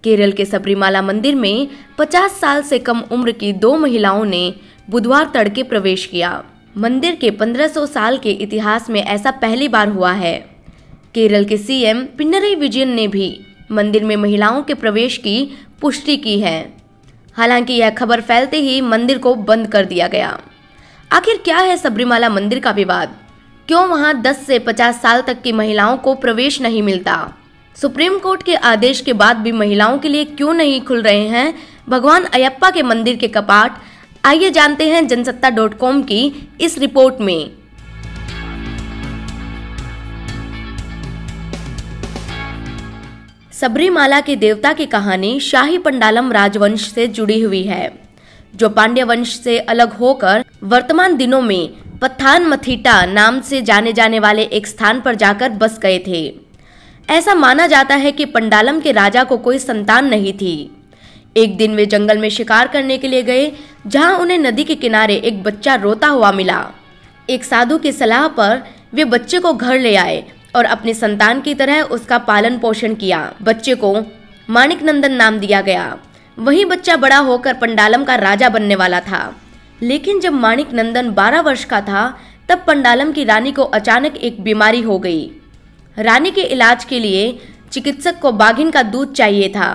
केरल के सबरीमाला मंदिर में 50 साल से कम उम्र की 2 महिलाओं ने बुधवार तड़के प्रवेश किया। मंदिर के 1500 साल के इतिहास में ऐसा पहली बार हुआ है। केरल के सीएम पिनरई विजयन ने भी मंदिर में महिलाओं के प्रवेश की पुष्टि की है। हालांकि यह खबर फैलते ही मंदिर को बंद कर दिया गया। आखिर क्या है सबरीमाला मंदिर का विवाद? क्यों वहां 10 से 50 साल तक की महिलाओं को प्रवेश नहीं मिलता? सुप्रीम कोर्ट के आदेश के बाद भी महिलाओं के लिए क्यों नहीं खुल रहे हैं भगवान अयप्पा के मंदिर के कपाट? आइए जानते हैं जनसत्ता.com की इस रिपोर्ट में। सबरीमाला के देवता की कहानी शाही पंडालम राजवंश से जुड़ी हुई है, जो पांड्य वंश से अलग होकर वर्तमान दिनों में पथानमथिट्टा नाम से जाने जाने वाले एक स्थान पर जाकर बस गए थे। ऐसा माना जाता है कि पंडालम के राजा को कोई संतान नहीं थी। एक दिन वे जंगल में शिकार करने के लिए गए, जहां उन्हें नदी के किनारे एक बच्चा रोता हुआ मिला। एक साधु की सलाह पर वे बच्चे को घर ले आए और अपने संतान की तरह उसका पालन पोषण किया। बच्चे को माणिक नंदन नाम दिया गया। वही बच्चा बड़ा होकर पंडालम का राजा बनने वाला था। लेकिन जब माणिक नंदन 12 वर्ष का था, तब पंडालम की रानी को अचानक एक बीमारी हो गई। रानी के इलाज के लिए चिकित्सक को बाघिन का दूध चाहिए था।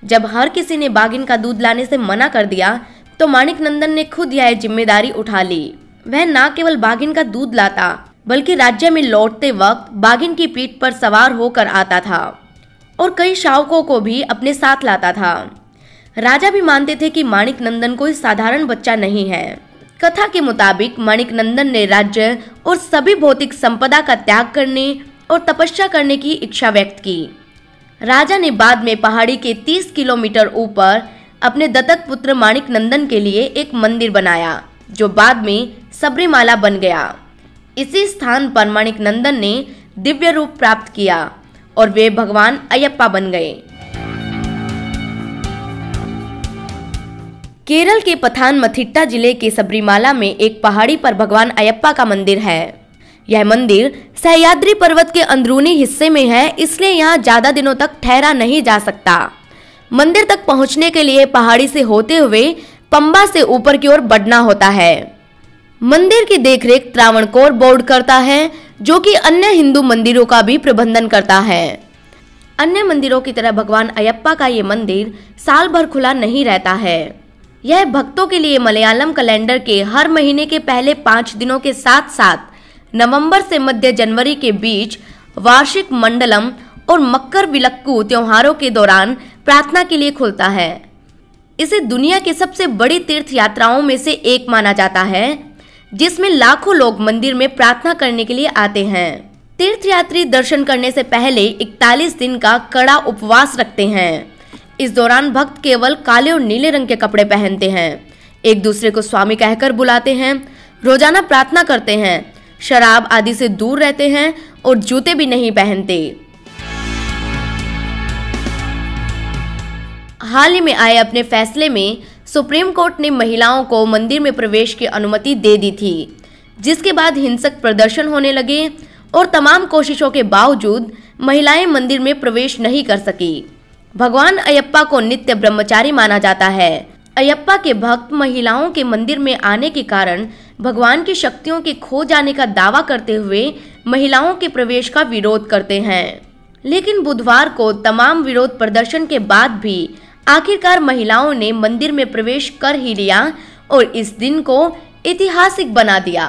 जब हर किसी ने बाघिन का दूध लाने से मना कर दिया, तो माणिक नंदन ने खुद यह जिम्मेदारी उठा ली। वह न केवल बाघिन का दूध लाता, बल्कि राज्य में लौटते वक्त बाघिन की पीठ पर सवार होकर आता था और कई शावकों को भी अपने साथ लाता था। राजा भी मानते थे कि माणिक नंदन कोई साधारण बच्चा नहीं है। कथा के मुताबिक माणिक नंदन ने राज्य और सभी भौतिक संपदा का त्याग करने और तपस्या करने की इच्छा व्यक्त की। राजा ने बाद में पहाड़ी के 30 किलोमीटर ऊपर अपने दत्तक पुत्र माणिक नंदन के लिए एक मंदिर बनाया, जो बाद में सबरीमाला बन गया। इसी स्थान पर माणिक नंदन ने दिव्य रूप प्राप्त किया और वे भगवान अयप्पा बन गए। केरल के पथानमथिट्टा जिले के सबरीमाला में एक पहाड़ी पर भगवान अयप्पा का मंदिर है। यह मंदिर सह्याद्री पर्वत के अंदरूनी हिस्से में है, इसलिए यहाँ ज्यादा दिनों तक ठहरा नहीं जा सकता। मंदिर तक पहुँचने के लिए पहाड़ी से होते हुए पंबा से ऊपर की ओर बढ़ना होता है। मंदिर की देखरेख त्रावणकोर बोर्ड करता है, जो कि अन्य हिंदू मंदिरों का भी प्रबंधन करता है। अन्य मंदिरों की तरह भगवान अयप्पा का ये मंदिर साल भर खुला नहीं रहता है। यह भक्तों के लिए मलयालम कैलेंडर के हर महीने के पहले 5 दिनों के साथ साथ नवंबर से मध्य जनवरी के बीच वार्षिक मंडलम और मकर विलक्कू त्योहारों के दौरान प्रार्थना के लिए खुलता है। इसे दुनिया की सबसे बड़ी तीर्थ यात्राओं में से एक माना जाता है, जिसमें लाखों लोग मंदिर में प्रार्थना करने के लिए आते हैं। तीर्थयात्री दर्शन करने से पहले 41 दिन का कड़ा उपवास रखते हैं। इस दौरान भक्त केवल काले और नीले रंग के कपड़े पहनते हैं, एक दूसरे को स्वामी कहकर बुलाते हैं, रोजाना प्रार्थना करते हैं, शराब आदि से दूर रहते हैं और जूते भी नहीं पहनते। हाल ही में आए अपने फैसले में सुप्रीम कोर्ट ने महिलाओं को मंदिर में प्रवेश की अनुमति दे दी थी, जिसके बाद हिंसक प्रदर्शन होने लगे और तमाम कोशिशों के बावजूद महिलाएं मंदिर में प्रवेश नहीं कर सकी। भगवान अयप्पा को नित्य ब्रह्मचारी माना जाता है। अयप्पा के भक्त महिलाओं के मंदिर में आने के कारण भगवान की शक्तियों के खो जाने का दावा करते हुए महिलाओं के प्रवेश का विरोध करते हैं। लेकिन बुधवार को तमाम विरोध प्रदर्शन के बाद भी आखिरकार महिलाओं ने मंदिर में प्रवेश कर ही लिया और इस दिन को ऐतिहासिक बना दिया।